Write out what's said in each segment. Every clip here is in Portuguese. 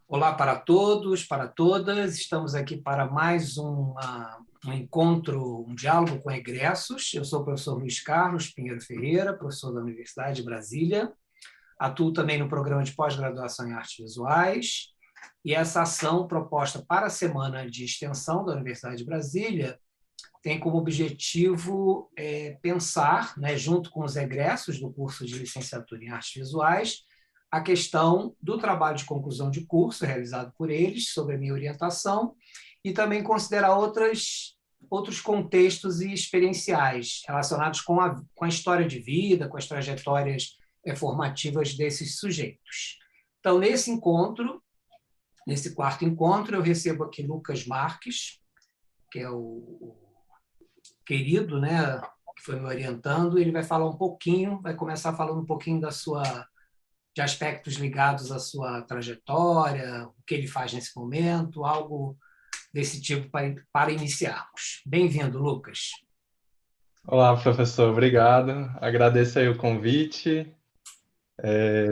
Olá para todos, para todas. Estamos aqui para mais um encontro, um diálogo com egressos. Eu sou o professor Luiz Carlos Pinheiro Ferreira, professor da Universidade de Brasília. Atuo também no programa de pós-graduação em artes visuais. E essa ação proposta para a semana de extensão da Universidade de Brasília tem como objetivo pensar, né, junto com os egressos do curso de licenciatura em artes visuais, a questão do trabalho de conclusão de curso realizado por eles, sobre a minha orientação, e também considerar outros contextos e experienciais relacionados com a história de vida, com as trajetórias formativas desses sujeitos. Então, nesse quarto encontro, eu recebo aqui Lucas Marques, que é o querido, né, que foi me orientando. Ele vai falar um pouquinho, vai começar falando um pouquinho de aspectos ligados à sua trajetória, o que ele faz nesse momento, algo desse tipo para iniciarmos. Bem-vindo, Lucas. Olá, professor, obrigado. Agradeço aí o convite.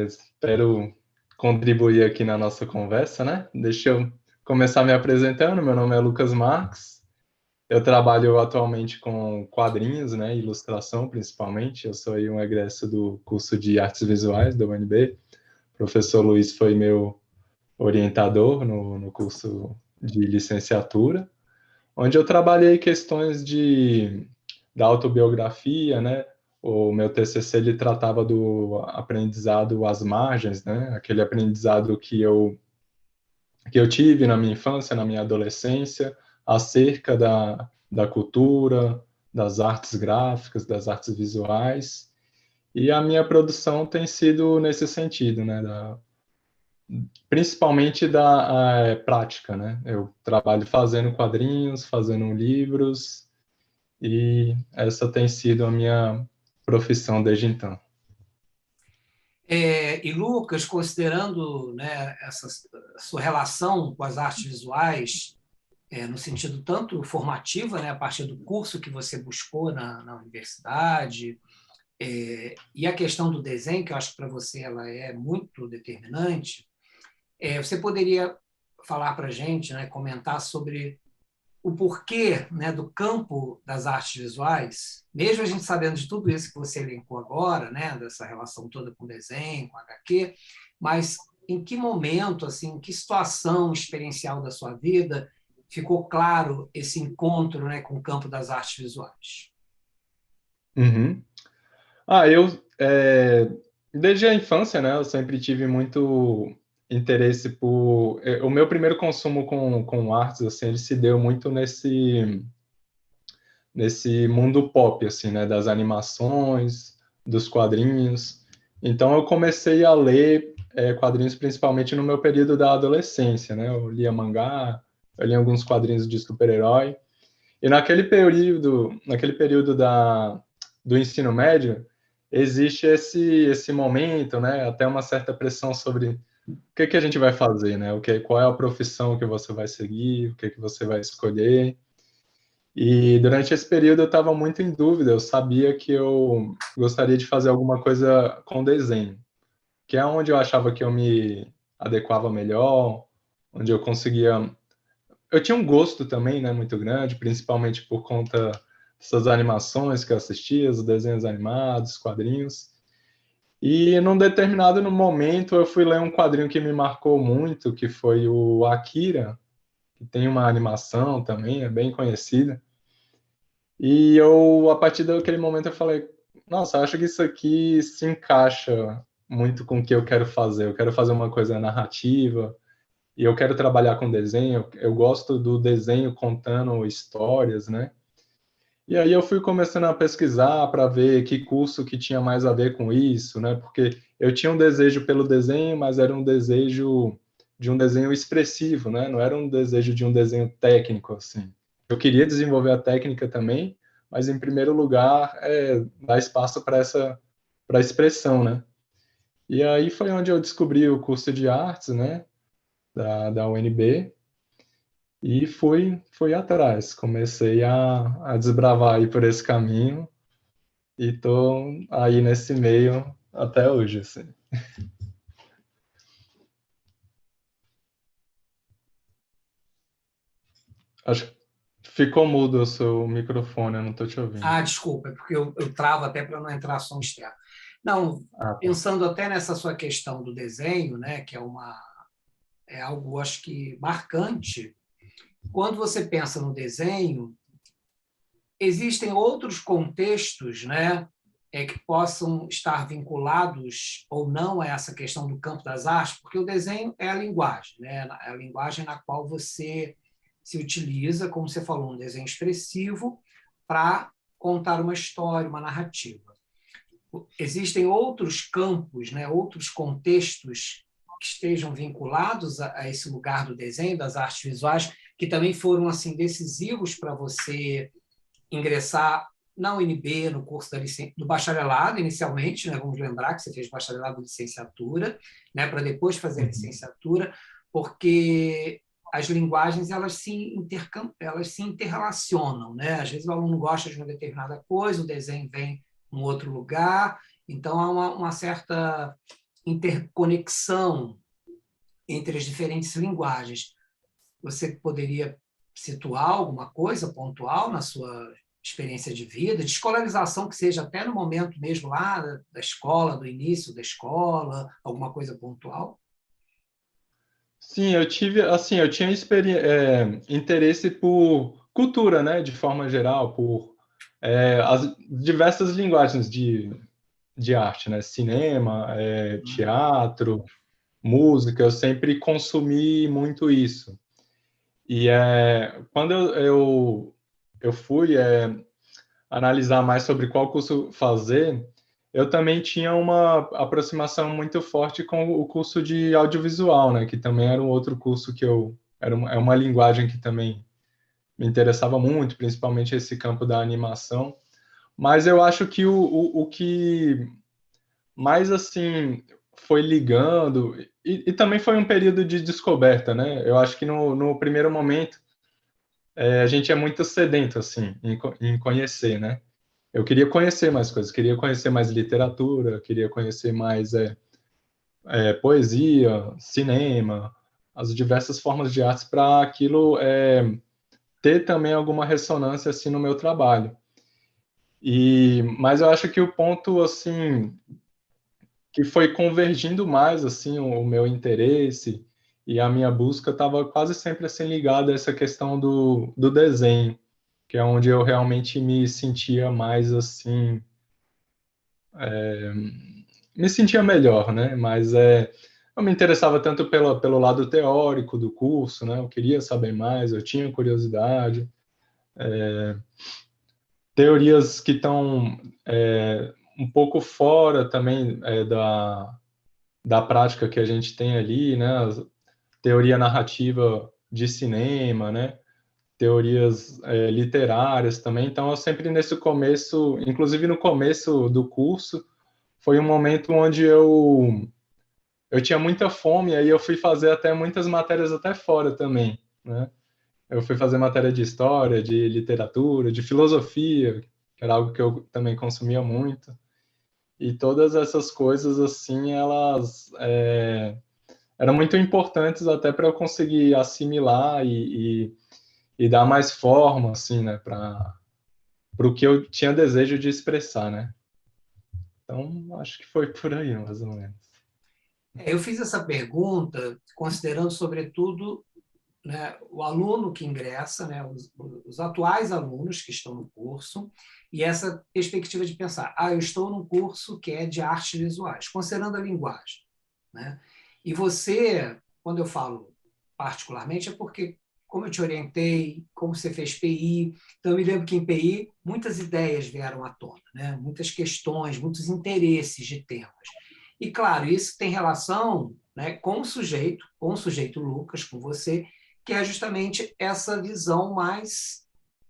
Espero contribuir aqui na nossa conversa, né? Deixa eu começar me apresentando. Meu nome é Lucas Marques. Eu trabalho atualmente com quadrinhos, né? Ilustração, principalmente. Eu sou aí um egresso do curso de Artes Visuais da UNB. O professor Luiz foi meu orientador no curso de licenciatura, onde eu trabalhei questões da autobiografia, né? O meu TCC ele tratava do aprendizado às margens, né? Aquele aprendizado que eu tive na minha infância, na minha adolescência, acerca da cultura, das artes gráficas, das artes visuais. E a minha produção tem sido nesse sentido, né? Principalmente da prática, né? Eu trabalho fazendo quadrinhos, fazendo livros, e essa tem sido a minha profissão desde então. E Lucas, considerando, né, essa sua relação com as artes visuais, no sentido tanto formativa, né, a partir do curso que você buscou na universidade, e a questão do desenho, que eu acho que para você ela é muito determinante. Você poderia falar para a gente, né, comentar sobre o porquê, né, do campo das artes visuais, mesmo a gente sabendo de tudo isso que você elencou agora, né, dessa relação toda com desenho, com HQ, mas em que momento, assim, em que situação experiencial da sua vida ficou claro esse encontro, né, com o campo das artes visuais? Uhum. Eu, desde a infância, né, eu sempre tive muito interesse o meu primeiro consumo com artes, assim, ele se deu muito nesse mundo pop, assim, né, das animações, dos quadrinhos. Então eu comecei a ler quadrinhos principalmente no meu período da adolescência, né, eu lia mangá, eu lia alguns quadrinhos de super-herói. E naquele período do ensino médio, existe esse momento, né, até uma certa pressão sobre o que a gente vai fazer, né, qual é a profissão que você vai seguir, o que você vai escolher. E durante esse período eu estava muito em dúvida, eu sabia que eu gostaria de fazer alguma coisa com desenho, que é onde eu achava que eu me adequava melhor, onde eu conseguia. Eu tinha um gosto também, né, muito grande, principalmente por conta dessas animações que eu assistia, os desenhos animados, quadrinhos. E num determinado momento eu fui ler um quadrinho que me marcou muito, que foi o Akira, que tem uma animação também, é bem conhecida. E eu, a partir daquele momento, eu falei, nossa, acho que isso aqui se encaixa muito com o que eu quero fazer. Eu quero fazer uma coisa narrativa, e eu quero trabalhar com desenho. Eu gosto do desenho contando histórias, né? E aí eu fui começando a pesquisar para ver que curso que tinha mais a ver com isso, né? Porque eu tinha um desejo pelo desenho, mas era um desejo de um desenho expressivo, né? Não era um desejo de um desenho técnico, assim. Eu queria desenvolver a técnica também, mas em primeiro lugar dar espaço para expressão, né? E aí foi onde eu descobri o curso de artes, né? Da UNB, e fui atrás, comecei a desbravar aí por esse caminho e tô aí nesse meio até hoje, assim. Acho que ficou mudo o seu microfone, eu não estou te ouvindo. Desculpa, é porque eu travo até para não entrar som externo. Não, Ah, tá. pensando até nessa sua questão do desenho, né, que é algo, acho que, marcante. Quando você pensa no desenho, existem outros contextos, né, que possam estar vinculados ou não a essa questão do campo das artes, porque o desenho é a linguagem, né, é a linguagem na qual você se utiliza, como você falou, um desenho expressivo para contar uma história, uma narrativa. Existem outros campos, né, outros contextos que estejam vinculados a esse lugar do desenho, das artes visuais, que também foram assim decisivos para você ingressar na UNB, no curso do bacharelado, inicialmente, né? Vamos lembrar que você fez bacharelado e licenciatura, né? Para depois fazer a licenciatura, porque as linguagens elas se interrelacionam, né? Às vezes o aluno gosta de uma determinada coisa, o desenho vem em um outro lugar, então há uma certa interconexão entre as diferentes linguagens. Você poderia situar alguma coisa pontual na sua experiência de vida, de escolarização, que seja até no momento mesmo lá da escola, do início da escola, alguma coisa pontual? Sim, eu tive, assim, eu tinha interesse por cultura, né, de forma geral, por as diversas linguagens de arte, né, cinema, teatro, música, eu sempre consumi muito isso. E quando eu fui analisar mais sobre qual curso fazer, eu também tinha uma aproximação muito forte com o curso de audiovisual, né? Que também era um outro curso que é uma linguagem que também me interessava muito, principalmente esse campo da animação. Mas eu acho que o que mais assim foi ligando e também foi um período de descoberta, né? Eu acho que no primeiro momento a gente é muito sedento assim em conhecer, né? Eu queria conhecer mais coisas, queria conhecer mais literatura, queria conhecer mais poesia, cinema, as diversas formas de artes para aquilo ter também alguma ressonância assim no meu trabalho. Mas eu acho que o ponto assim que foi convergindo mais assim o meu interesse e a minha busca estava quase sempre assim ligada a essa questão do desenho, que é onde eu realmente me sentia mais assim me sentia melhor, né? Mas eu me interessava tanto pelo lado teórico do curso, né? Eu queria saber mais, eu tinha curiosidade. Teorias que estão um pouco fora também da prática que a gente tem ali, né? Teoria narrativa de cinema, né? Teorias literárias também. Então, eu sempre nesse começo, inclusive no começo do curso, foi um momento onde eu tinha muita fome, aí eu fui fazer até muitas matérias até fora também, né? Eu fui fazer matéria de história, de literatura, de filosofia, que era algo que eu também consumia muito. E todas essas coisas, assim, elas eram muito importantes até para eu conseguir assimilar e dar mais forma, assim, né, para o que eu tinha desejo de expressar, né? Então, acho que foi por aí, mais ou menos. Eu fiz essa pergunta considerando, sobretudo, né, o aluno que ingressa, né, os atuais alunos que estão no curso, e essa perspectiva de pensar, eu estou num curso que é de artes visuais, considerando a linguagem. Né? E você, quando eu falo particularmente, é porque, como eu te orientei, como você fez PI, então eu me lembro que em PI muitas ideias vieram à tona, né? Muitas questões, muitos interesses de temas. E, claro, isso tem relação, né, com o sujeito Lucas, com você, que é justamente essa visão mais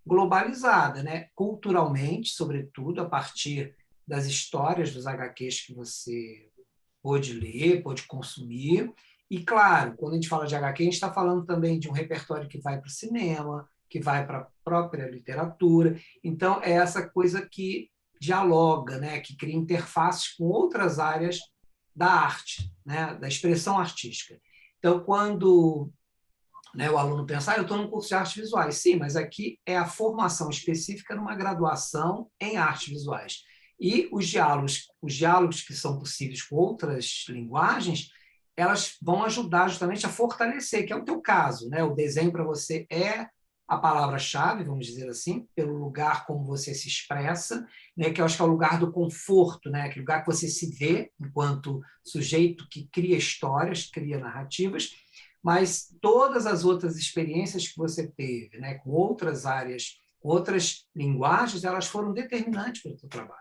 globalizada, né? Culturalmente, sobretudo, a partir das histórias dos HQs que você pôde ler, pôde consumir. E, claro, quando a gente fala de HQ, a gente está falando também de um repertório que vai para o cinema, que vai para a própria literatura. Então, é essa coisa que dialoga, né? Que cria interfaces com outras áreas da arte, né? Da expressão artística. Então, quando né, o aluno pensa, eu estou num curso de artes visuais. Sim, mas aqui é a formação específica numa graduação em artes visuais. E os diálogos que são possíveis com outras linguagens, elas vão ajudar justamente a fortalecer, que é o teu caso, né? O desenho para você é a palavra-chave, vamos dizer assim, pelo lugar como você se expressa, né? Que eu acho que é o lugar do conforto, né? Aquele lugar que você se vê enquanto sujeito que cria histórias, cria narrativas, mas todas as outras experiências que você teve, né, com outras áreas, com outras linguagens, elas foram determinantes para o seu trabalho,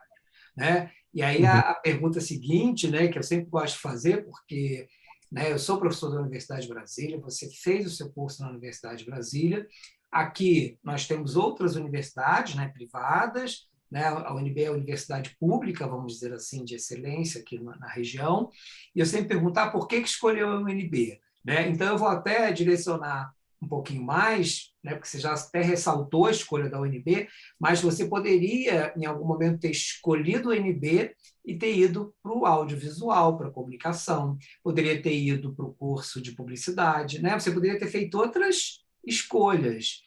né? E aí Uhum. a pergunta seguinte, né, que eu sempre gosto de fazer, porque, né, eu sou professor da Universidade de Brasília, você fez o seu curso na Universidade de Brasília, aqui nós temos outras universidades, né, privadas, né, a UNB é a universidade pública, vamos dizer assim, de excelência aqui na região, e eu sempre perguntar por que escolheu a UNB, né? Então, eu vou até direcionar um pouquinho mais, né, porque você já até ressaltou a escolha da UNB, mas você poderia, em algum momento, ter escolhido a UNB e ter ido para o audiovisual, para a comunicação, poderia ter ido para o curso de publicidade, né? Você poderia ter feito outras escolhas.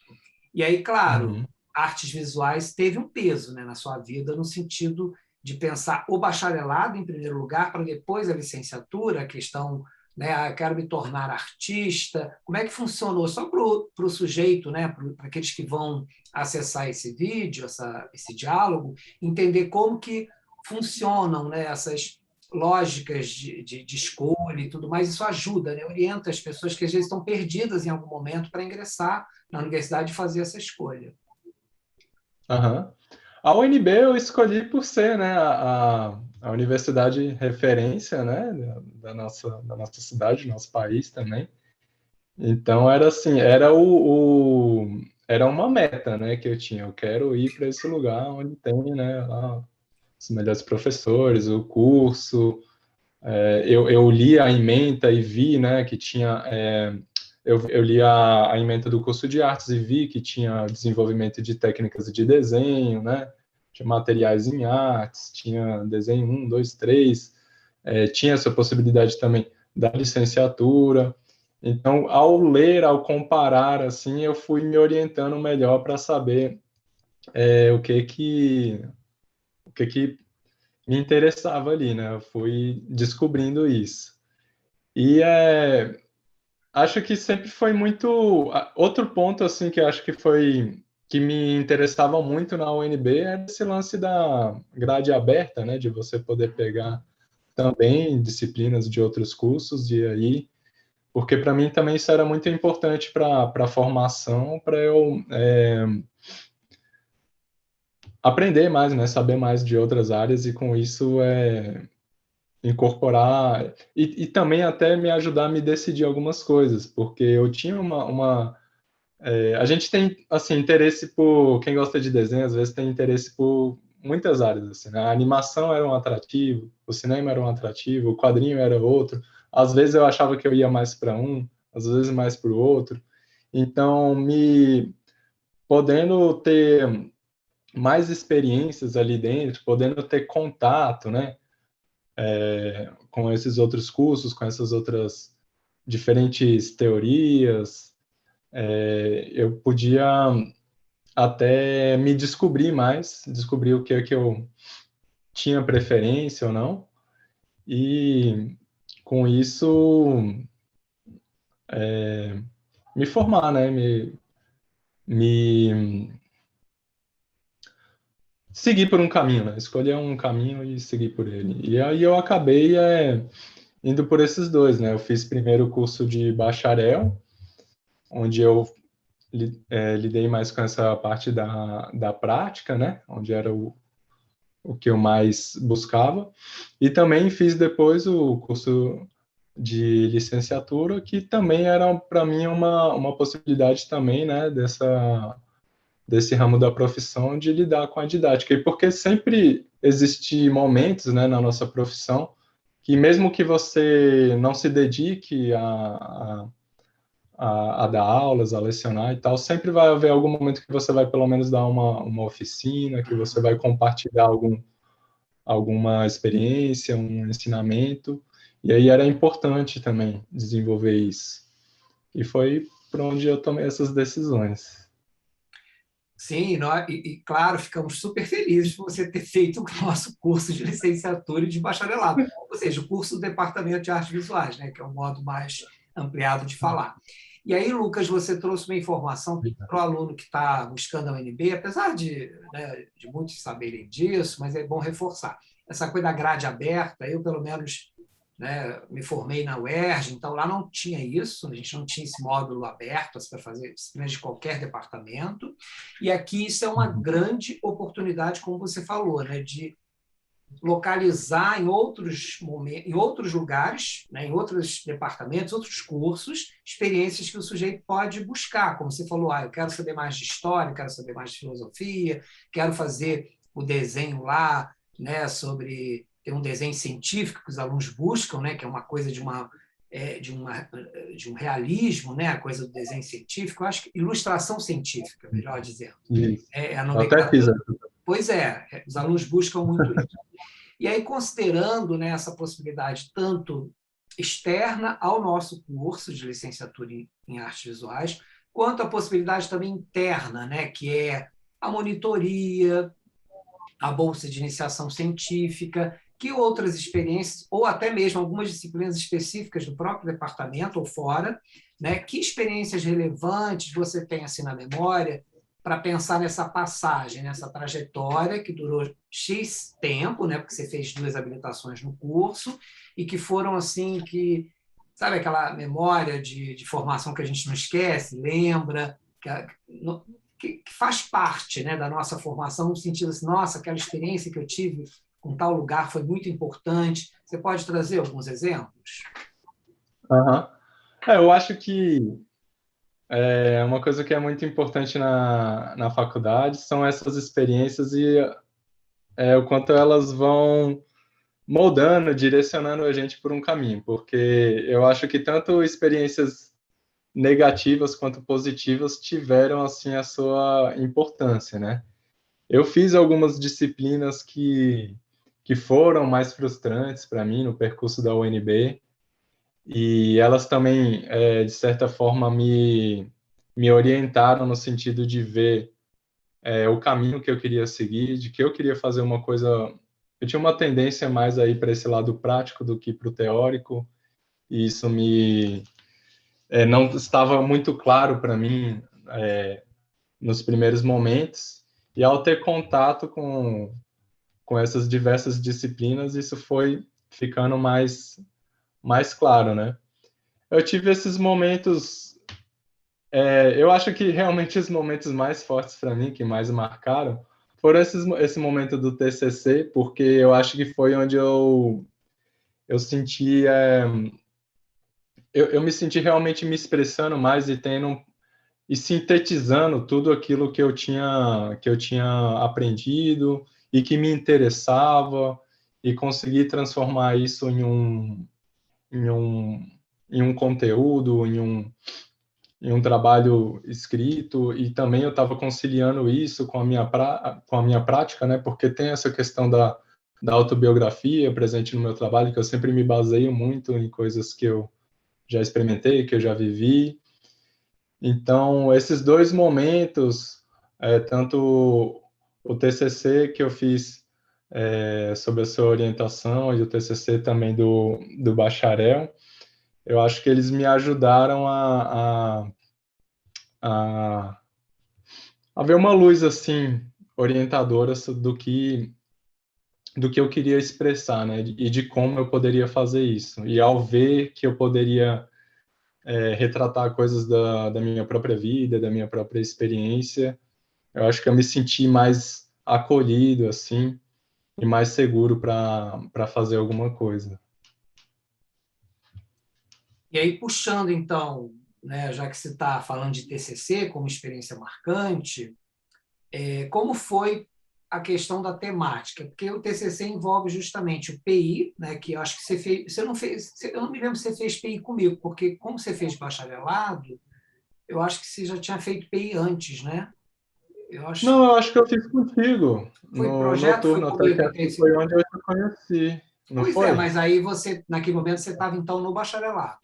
E aí, claro, Uhum. artes visuais teve um peso, né, na sua vida, no sentido de pensar o bacharelado em primeiro lugar, para depois a licenciatura, a questão, né, quero me tornar artista. Como é que funcionou? Só para o sujeito, né, para aqueles que vão acessar esse vídeo, esse diálogo, entender como que funcionam, né, essas lógicas de escolha e tudo mais. Isso ajuda, né, orienta as pessoas que às vezes estão perdidas em algum momento para ingressar na universidade e fazer essa escolha. Aham. A UNB eu escolhi por ser, né, a universidade referência, né, da nossa cidade, do nosso país também. Então era assim, era uma meta, né, que eu tinha. Eu quero ir para esse lugar onde tem, né, lá, os melhores professores, o curso. Eu li a ementa e vi, né, que tinha. Eu li a ementa do curso de artes e vi que tinha desenvolvimento de técnicas de desenho, né? Tinha materiais em artes, tinha desenho 1, 2, 3, tinha essa possibilidade também da licenciatura. Então, ao ler, ao comparar, assim, eu fui me orientando melhor para saber o que que me interessava ali, né? Eu fui descobrindo isso. E acho que sempre foi muito. Outro ponto, assim, que eu acho que me interessava muito na UNB era esse lance da grade aberta, né? De você poder pegar também disciplinas de outros cursos e aí. Porque para mim também isso era muito importante para a formação, para eu aprender mais, né? Saber mais de outras áreas e com isso incorporar e também até me ajudar a me decidir algumas coisas, porque eu tinha a gente tem assim interesse por quem gosta de desenho, às vezes tem interesse por muitas áreas assim, né? A animação era um atrativo, o cinema era um atrativo, o quadrinho era outro. Às vezes eu achava que eu ia mais para um, às vezes mais para o outro. Então, me podendo ter mais experiências ali dentro, podendo ter contato, né? Com esses outros cursos, com essas outras diferentes teorias, eu podia até me descobrir mais, descobrir o que é que eu tinha preferência ou não, e com isso me formar, né? Me seguir por um caminho, né? Escolher um caminho e seguir por ele. E aí eu acabei indo por esses dois, né? Eu fiz primeiro o curso de bacharel, onde eu lidei mais com essa parte da prática, né? Onde era o que eu mais buscava. E também fiz depois o curso de licenciatura, que também era para mim uma possibilidade também, né? Desse ramo da profissão de lidar com a didática. E porque sempre existe momentos, né, na nossa profissão que mesmo que você não se dedique a dar aulas, a lecionar e tal, sempre vai haver algum momento que você vai pelo menos dar uma oficina, que você vai compartilhar alguma experiência, um ensinamento, e aí era importante também desenvolver isso. E foi por onde eu tomei essas decisões. Sim, claro, ficamos super felizes por você ter feito o nosso curso de licenciatura e de bacharelado, ou seja, o curso do Departamento de Artes Visuais, né, que é um modo mais ampliado de falar. E aí, Lucas, você trouxe uma informação para o aluno que está buscando a UNB, apesar né, de muitos saberem disso, mas é bom reforçar. Essa coisa da grade aberta, eu, pelo menos, né, me formei na UERJ, então lá não tinha isso, a gente não tinha esse módulo aberto para fazer disciplinas de qualquer departamento, e aqui isso é uma grande oportunidade, como você falou, né, de localizar em outros momentos, em outros lugares, né, em outros departamentos, outros cursos, experiências que o sujeito pode buscar, como você falou, eu quero saber mais de história, quero saber mais de filosofia, quero fazer o desenho lá, né, sobre ter um desenho científico que os alunos buscam, né, que é uma coisa de um realismo, né, a coisa do desenho científico, eu acho que ilustração científica, melhor dizendo. É a nomenclatura. Pois é, os alunos buscam muito isso. E aí, considerando, né, essa possibilidade tanto externa ao nosso curso de licenciatura em artes visuais, quanto a possibilidade também interna, né, que é a monitoria, a bolsa de iniciação científica, que outras experiências, ou até mesmo algumas disciplinas específicas do próprio departamento ou fora, né, que experiências relevantes você tem assim na memória para pensar nessa passagem, nessa trajetória que durou X tempo, né, porque você fez 2 habilitações no curso, e que foram assim que, sabe aquela memória de formação que a gente não esquece, lembra, que faz parte, né, da nossa formação, no sentido assim, nossa, aquela experiência que eu tive com tal lugar foi muito importante. Você pode trazer alguns exemplos? Eu acho que uma coisa que é muito importante na faculdade são essas experiências e o quanto elas vão moldando, direcionando a gente por um caminho, porque eu acho que tanto experiências negativas quanto positivas tiveram assim a sua importância, né? Eu fiz algumas disciplinas que foram mais frustrantes para mim no percurso da UNB, e elas também, de certa forma, me orientaram no sentido de ver o caminho que eu queria seguir, de que eu queria fazer uma coisa. Eu tinha uma tendência mais aí para esse lado prático do que para o teórico, e isso não estava muito claro para mim nos primeiros momentos, e ao ter contato com essas diversas disciplinas, isso foi ficando mais claro, né? Eu tive esses momentos, eu acho que realmente os momentos mais fortes para mim, que mais marcaram, foram esse momento do TCC, porque eu acho que foi onde eu senti, eu me senti realmente me expressando mais e sintetizando tudo aquilo que eu tinha aprendido e que me interessava, e conseguir transformar isso em um, em um conteúdo, em um trabalho escrito, e também eu estava conciliando isso com a minha prática, né? Porque tem essa questão da autobiografia presente no meu trabalho, que eu sempre me baseio muito em coisas que eu já experimentei, que eu já vivi. Então, esses 2 momentos, tanto o TCC que eu fiz sob a sua orientação e o TCC também do bacharel, eu acho que eles me ajudaram a, a ver uma luz assim orientadora do que eu queria expressar, né? E de como eu poderia fazer isso. E ao ver que eu poderia retratar coisas da minha própria vida, da minha própria experiência, eu acho que eu me senti mais acolhido, assim, e mais seguro para fazer alguma coisa. E aí, puxando, então, né, já que você está falando de TCC como experiência marcante, como foi a questão da temática? Porque o TCC envolve justamente o PI, né, que eu acho que você fez, eu não me lembro se você fez PI comigo, porque como você fez bacharelado, eu acho que você já tinha feito PI antes, né? Não, eu acho que eu fiz contigo, Foi no projeto, foi noturno, até que comigo, acho que foi onde eu te conheci, não Pois é, foi? mas aí você, naquele momento, você estava então no bacharelado.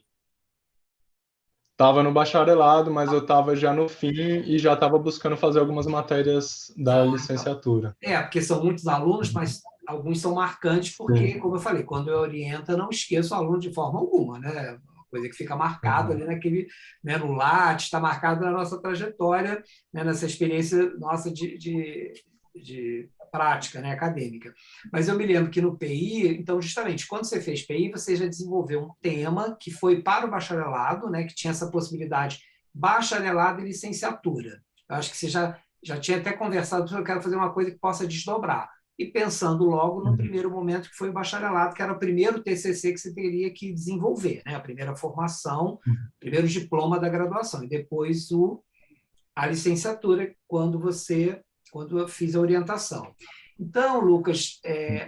estava no bacharelado, mas eu estava já no fim e já estava buscando fazer algumas matérias da Então, licenciatura. porque são muitos alunos, mas alguns são marcantes porque, Sim. como eu falei, quando eu oriento, eu não esqueço o aluno de forma alguma, né? Uma coisa que fica marcada Uhum. ali naquele, né, no Lattes, está marcado na nossa trajetória, né, nessa experiência nossa de prática, né, acadêmica. Mas eu me lembro que no PI, então, justamente, quando você fez PI, você já desenvolveu um tema que foi para o bacharelado, né, que tinha essa possibilidade bacharelado e licenciatura. Eu acho que você já tinha até conversado sobre eu quero fazer uma coisa que possa desdobrar. E pensando logo no Uhum. primeiro momento, que foi o bacharelado, que era o primeiro TCC que você teria que desenvolver, né? A primeira formação, Uhum. primeiro diploma da graduação, e depois a licenciatura, quando eu fiz a orientação. Então, Lucas,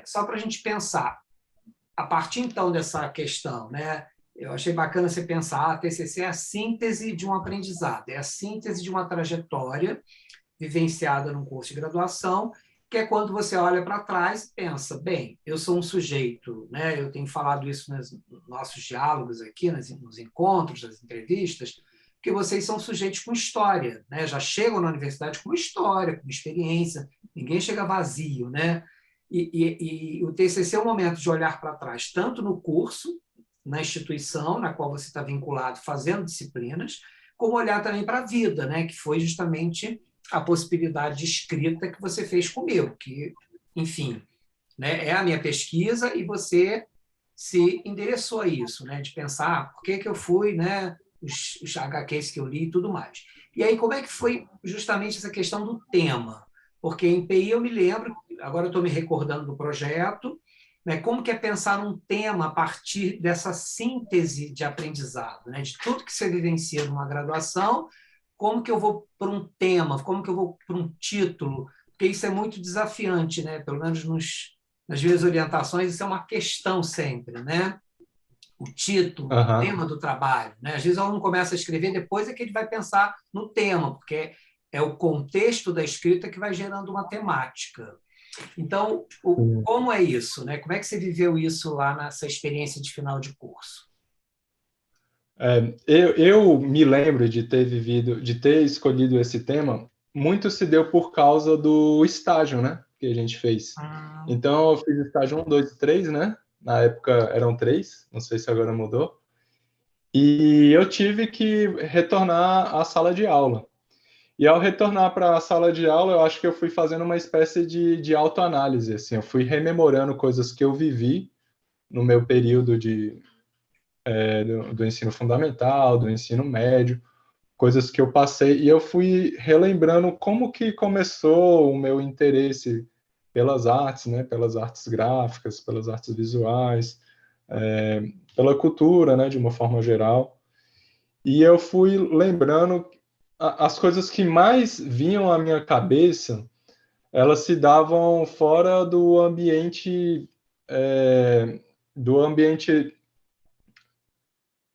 só para a gente pensar, a partir então dessa questão, né? Eu achei bacana você pensar, a TCC é a síntese de um aprendizado, é a síntese de uma trajetória vivenciada num curso de graduação, que é quando você olha para trás e pensa, bem, eu sou um sujeito, né? Eu tenho falado isso nos nossos diálogos aqui, nos encontros, nas entrevistas, que vocês são sujeitos com história, né? Já chegam na universidade com história, com experiência, ninguém chega vazio, né? E o TCC é o momento de olhar para trás, tanto no curso, na instituição na qual você está vinculado, fazendo disciplinas, como olhar também para a vida, né? Que foi justamente a possibilidade de escrita que você fez comigo, que, enfim, né, é a minha pesquisa e você se endereçou a isso, né, de pensar por que eu fui, né, os HQs que eu li e tudo mais. E aí, como é que foi justamente essa questão do tema? Porque em PI eu me lembro, agora eu estou me recordando do projeto, né, como que é pensar um tema a partir dessa síntese de aprendizado, né, de tudo que você vivencia numa graduação, como que eu vou para um tema, como que eu vou para um título, porque isso é muito desafiante, né? Pelo menos nas minhas orientações, isso é uma questão sempre, né? O título, o Aham. tema do trabalho, né? Às vezes o aluno começa a escrever, depois é que ele vai pensar no tema, porque é o contexto da escrita que vai gerando uma temática. Então, Sim. como é isso, né? Como é que você viveu isso lá nessa experiência de final de curso? Eu me lembro de ter escolhido esse tema, muito se deu por causa do estágio, né, que a gente fez. Ah, Então, eu fiz estágio 1, 2 e 3, né? Na época eram 3, não sei se agora mudou. E eu tive que retornar à sala de aula. E ao retornar para a sala de aula, eu acho que eu fui fazendo uma espécie de autoanálise, assim, eu fui rememorando coisas que eu vivi no meu período do ensino fundamental, do ensino médio, coisas que eu passei, e eu fui relembrando como que começou o meu interesse pelas artes, né, pelas artes gráficas, pelas artes visuais, é, pela cultura, né, de uma forma geral. E eu fui lembrando as coisas que mais vinham à minha cabeça, elas se davam fora do ambiente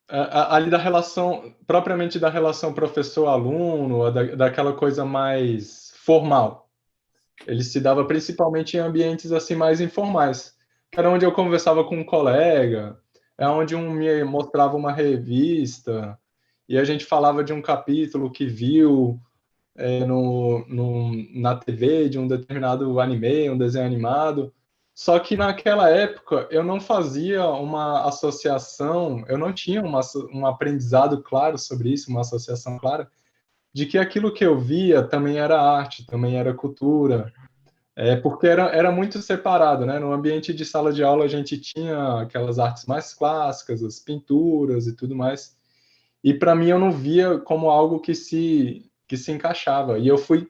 ali da relação, propriamente da relação professor-aluno, daquela coisa mais formal. Ele se dava principalmente em ambientes assim mais informais, que era onde eu conversava com um colega, é onde um me mostrava uma revista e a gente falava de um capítulo que viu na TV de um determinado anime, um desenho animado. Só que naquela época eu não fazia uma associação, eu não tinha um aprendizado claro sobre isso, uma associação clara, de que aquilo que eu via também era arte, também era cultura, porque era muito separado, né? No ambiente de sala de aula a gente tinha aquelas artes mais clássicas, as pinturas e tudo mais, e para mim eu não via como algo que se encaixava. E eu fui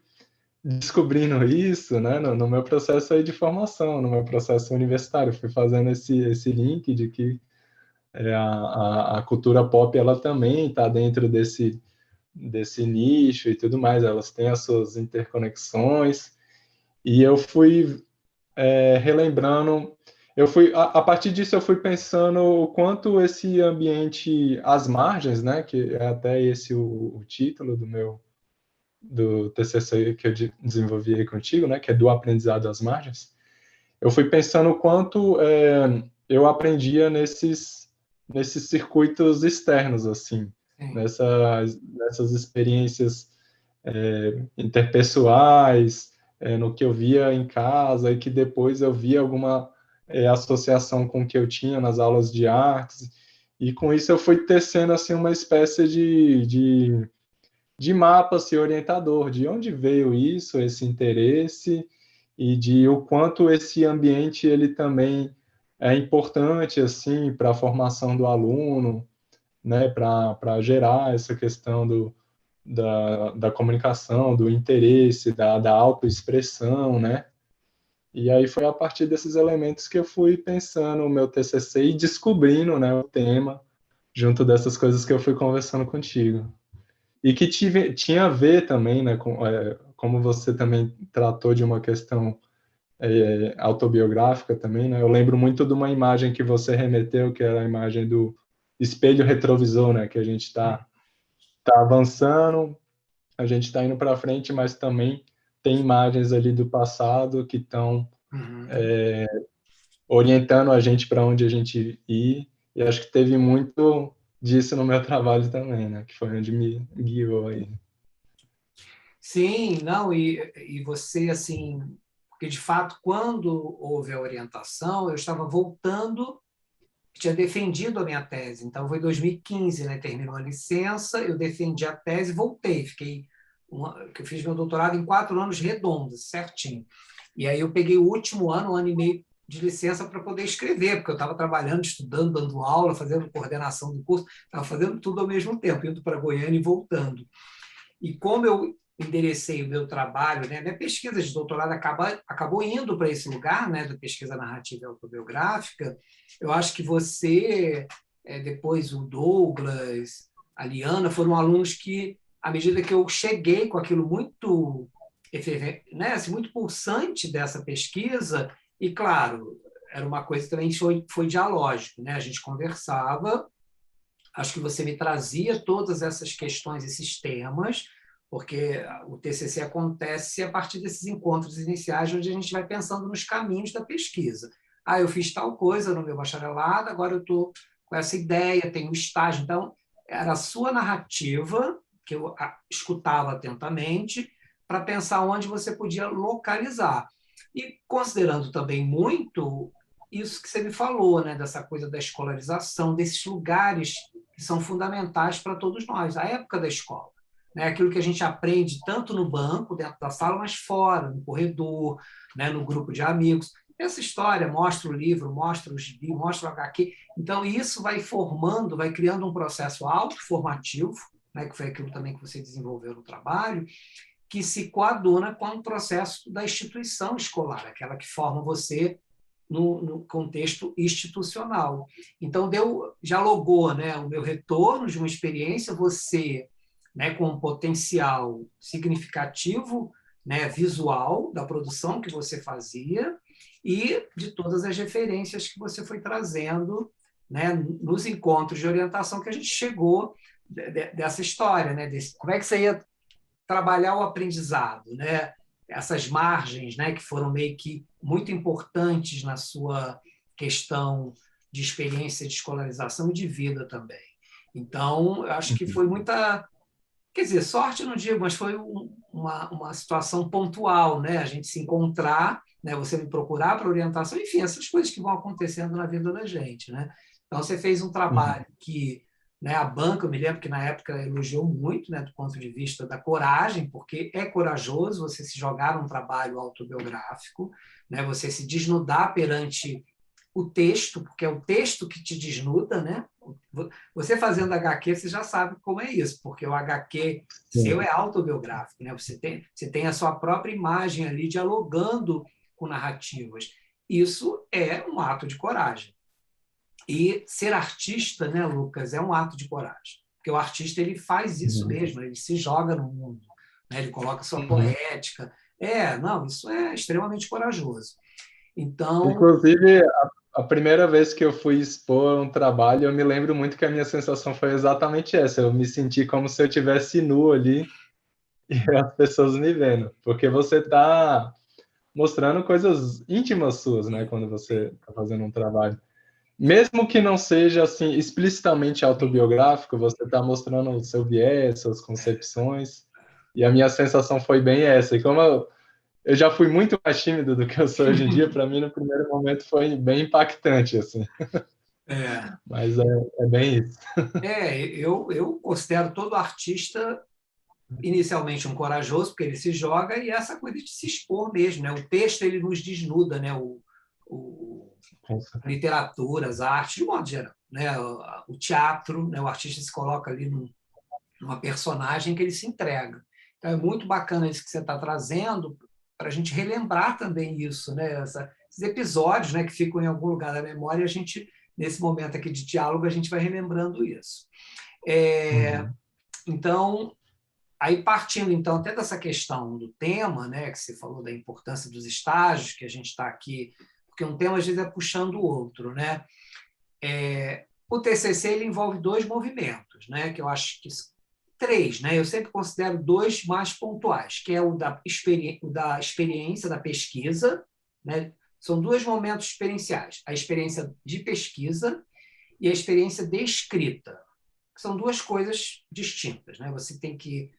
descobrindo isso, né, no meu processo aí de formação, no meu processo universitário, fui fazendo esse link de que a cultura pop ela também está dentro desse nicho e tudo mais, elas têm as suas interconexões, e eu fui relembrando, a partir disso eu fui pensando o quanto esse ambiente às margens, né, que é até esse o título do TCC que eu desenvolvi aí contigo, né, que é do aprendizado às margens, eu fui pensando o quanto eu aprendia nesses circuitos externos, assim. sim. nessas experiências interpessoais, no que eu via em casa e que depois eu via alguma associação com o que eu tinha nas aulas de artes. E com isso eu fui tecendo assim uma espécie de mapa assim, orientador, de onde veio isso, esse interesse e de o quanto esse ambiente ele também é importante assim para a formação do aluno, né, para gerar essa questão da comunicação, do interesse, da autoexpressão, né? E aí foi a partir desses elementos que eu fui pensando o meu TCC e descobrindo, né, o tema, junto dessas coisas que eu fui conversando contigo. E que tinha a ver também, né, como você também tratou de uma questão autobiográfica também, né? Eu lembro muito de uma imagem que você remeteu, que era a imagem do espelho retrovisor, né? Que a gente tá avançando, a gente está indo para frente, mas também tem imagens ali do passado que estão Uhum. orientando a gente para onde a gente ir. E acho que teve muito disso no meu trabalho também, né? Que foi onde me guiou aí. Sim, não, e você, assim, porque de fato, quando houve a orientação, eu estava voltando, tinha defendido a minha tese, então foi 2015, né? Terminou a licença, eu defendi a tese, voltei, que eu fiz meu doutorado em 4 anos redondos, certinho. E aí eu peguei o último ano, 1 ano e meio de licença para poder escrever, porque eu estava trabalhando, estudando, dando aula, fazendo coordenação do curso, estava fazendo tudo ao mesmo tempo, indo para Goiânia e voltando. E como eu enderecei o meu trabalho, né, minha pesquisa de doutorado acabou indo para esse lugar, né, da pesquisa narrativa e autobiográfica. Eu acho que você, depois o Douglas, a Liana, foram alunos que, à medida que eu cheguei com aquilo muito, né, assim, muito pulsante dessa pesquisa, e claro, era uma coisa que também foi dialógico, né? A gente conversava, acho que você me trazia todas essas questões, esses temas, porque o TCC acontece a partir desses encontros iniciais, onde a gente vai pensando nos caminhos da pesquisa. Ah, eu fiz tal coisa no meu bacharelado, agora eu estou com essa ideia, tenho um estágio. Então, era a sua narrativa, que eu escutava atentamente, para pensar onde você podia localizar. E considerando também muito isso que você me falou, né, dessa coisa da escolarização, desses lugares que são fundamentais para todos nós, a época da escola. Né? Aquilo que a gente aprende tanto no banco, dentro da sala, mas fora, no corredor, né? No grupo de amigos. Essa história mostra o livro, mostra o gibi, mostra o HQ. Então, isso vai formando, vai criando um processo autoformativo, né? Que foi aquilo também que você desenvolveu no trabalho, que se coaduna com o processo da instituição escolar, aquela que forma você no contexto institucional. Então, dialogou, né, o meu retorno de uma experiência, você, né, com um potencial significativo, né, visual da produção que você fazia e de todas as referências que você foi trazendo, né, nos encontros de orientação que a gente chegou dessa história, né, como é que você ia trabalhar o aprendizado, né? Essas margens, né, que foram meio que muito importantes na sua questão de experiência de escolarização e de vida também. Então, eu acho que foi muita, quer dizer, sorte não digo, mas foi uma situação pontual, né? A gente se encontrar, né? Você me procurar para orientação, enfim, essas coisas que vão acontecendo na vida da gente, né? Então, você fez um trabalho que, né, a banca, eu me lembro que na época elogiou muito, né, do ponto de vista da coragem, porque é corajoso você se jogar num trabalho autobiográfico, né, você se desnudar perante o texto, porque é o texto que te desnuda, né? Você fazendo HQ, você já sabe como é isso, porque o HQ seu é autobiográfico, né? Você tem a sua própria imagem ali dialogando com narrativas. Isso é um ato de coragem. E ser artista, né, Lucas, é um ato de coragem. Porque o artista ele faz isso mesmo, ele se joga no mundo, né? Ele coloca sua poética. Não, isso é extremamente corajoso. Então, Inclusive, a primeira vez que eu fui expor um trabalho, eu me lembro muito que a minha sensação foi exatamente essa. Eu me senti como se eu tivesse nu ali e as pessoas me vendo, porque você está mostrando coisas íntimas suas, né, quando você está fazendo um trabalho. mesmo que não seja assim explicitamente autobiográfico, você está mostrando o seu viés, suas concepções, e a minha sensação foi bem essa. E como eu já fui muito mais tímido do que eu sou hoje em dia, para mim no primeiro momento foi bem impactante assim. É, Mas é bem isso. eu considero todo artista inicialmente um corajoso, porque ele se joga, e essa coisa de se expor mesmo, né? O texto ele nos desnuda, né? O, a literatura, as artes, de modo geral, né? O teatro, né? O artista se coloca ali numa personagem que ele se entrega. Então é muito bacana isso que você está trazendo para a gente relembrar também isso, né? Esses episódios, né, que ficam em algum lugar da memória, a gente nesse momento aqui de diálogo a gente vai relembrando isso. É, Uhum. então, aí partindo então até dessa questão do tema, né, que você falou da importância dos estágios, que a gente está aqui, porque um tema às vezes é puxando o outro, né? O TCC ele envolve dois movimentos, né, que eu acho que três, né? Eu sempre considero dois mais pontuais, que é o da experiência da pesquisa, né? São dois momentos experienciais: a experiência de pesquisa e a experiência de escrita, que são duas coisas distintas, né? Você tem que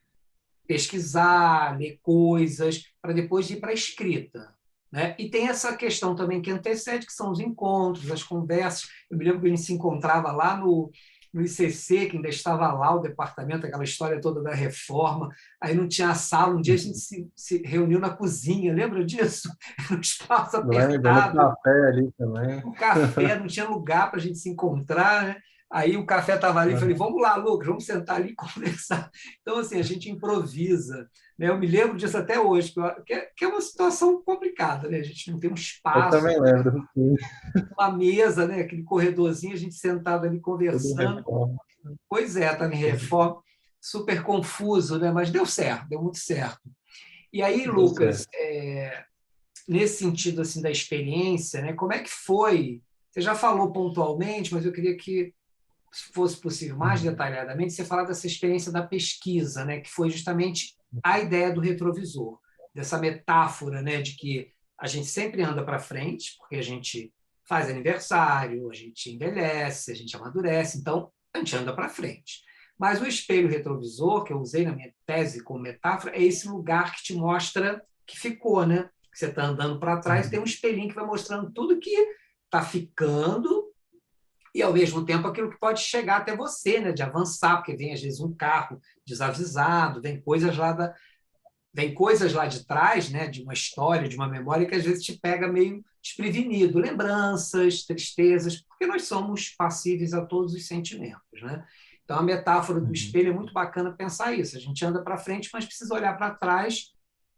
pesquisar, ler coisas, para depois ir para a escrita. Né? E tem essa questão também que antecede, que são os encontros, as conversas. Eu me lembro que a gente se encontrava lá no ICC, que ainda estava lá o departamento, aquela história toda da reforma, aí não tinha sala, um dia a gente se reuniu na cozinha, lembra disso? Era um espaço Lembra, no apertado, café ali também. o café, não tinha lugar para a gente se encontrar, né? Aí o café estava ali, falei, vamos lá, Lucas, vamos sentar ali e conversar. Então, assim, a gente improvisa. Né? Eu me lembro disso até hoje, que é uma situação complicada, né? A gente não tem um Eu espaço, também lembro, sim, uma mesa, né? Aquele corredorzinho, a gente sentado ali tudo conversando. reforma. Pois é, estava em reforma, super confuso, né? Mas deu certo, deu muito certo. E aí, Deu Lucas, certo. nesse sentido assim da experiência, né? Como é que foi? Você já falou pontualmente, mas eu queria que, se fosse possível, mais Uhum. detalhadamente, você falar dessa experiência da pesquisa, né? Que foi justamente a ideia do retrovisor, dessa metáfora, né? De que a gente sempre anda para frente, porque a gente faz aniversário, a gente envelhece, a gente amadurece, então a gente anda para frente. Mas o espelho retrovisor, que eu usei na minha tese como metáfora, é esse lugar que te mostra que ficou, né? Que você está andando para trás, tem Uhum. um espelhinho que vai mostrando tudo que está ficando e, ao mesmo tempo, aquilo que pode chegar até você, né? De avançar, porque vem, às vezes, um carro desavisado, vem coisas lá de trás, né? De uma história, de uma memória, que às vezes te pega meio desprevenido. Lembranças, tristezas, porque nós somos passíveis a todos os sentimentos, né? Então, a metáfora do Uhum. espelho é muito bacana pensar isso. A gente anda para frente, mas precisa olhar para trás,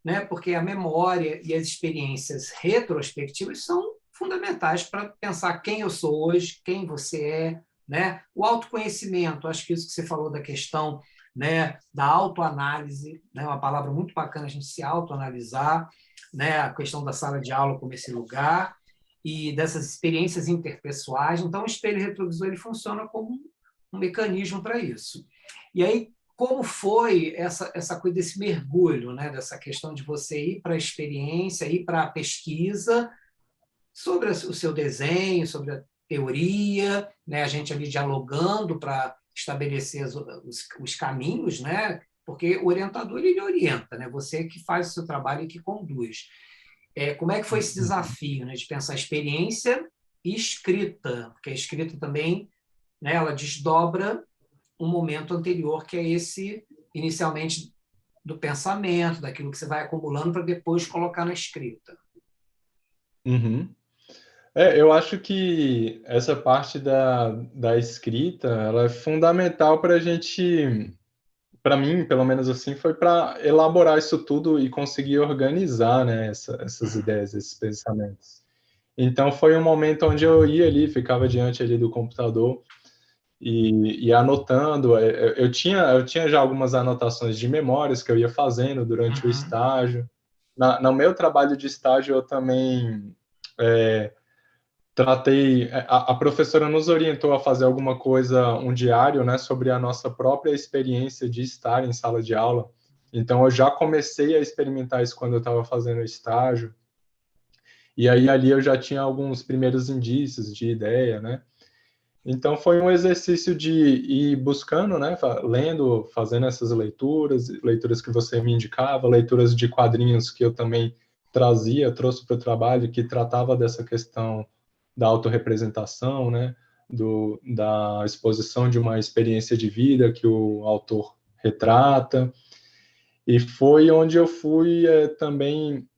né? Porque a memória e as experiências retrospectivas são fundamentais para pensar quem eu sou hoje, quem você é, né? O autoconhecimento, acho que isso que você falou da questão, né, da autoanálise, né, uma palavra muito bacana a gente se autoanalisar, né, a questão da sala de aula como esse lugar e dessas experiências interpessoais. Então, o espelho retrovisor ele funciona como um mecanismo para isso. E aí, como foi essa coisa desse mergulho, né? Dessa questão de você ir para a experiência, ir para a pesquisa sobre o seu desenho, sobre a teoria, né? A gente ali dialogando para estabelecer os caminhos, né? Porque o orientador ele orienta, né? Você que faz o seu trabalho e que conduz. Como é que foi esse Uhum. desafio, né? De pensar experiência e escrita, porque a escrita também, né? Ela desdobra um momento anterior, que é esse, inicialmente, do pensamento, daquilo que você vai acumulando para depois colocar na escrita. Uhum. Eu acho que essa parte da escrita, ela é fundamental para a gente, para mim, pelo menos assim, foi para elaborar isso tudo e conseguir organizar, né, essas ideias, esses pensamentos. Então foi um momento onde eu ia ali, ficava diante ali do computador e anotando. Eu tinha já algumas anotações de memórias que eu ia fazendo durante o Uhum. estágio. No meu trabalho de estágio, eu também tratei. A professora nos orientou a fazer alguma coisa, um diário, né, sobre a nossa própria experiência de estar em sala de aula. Então, eu já comecei a experimentar isso quando eu estava fazendo o estágio. E aí, ali, eu já tinha alguns primeiros indícios de ideia, né? Então foi um exercício de ir buscando, né, lendo, fazendo essas leituras, leituras que você me indicava, leituras de quadrinhos que eu também trouxe para o trabalho, que tratava dessa questão da autorrepresentação, né, da exposição de uma experiência de vida que o autor retrata. E foi onde eu fui também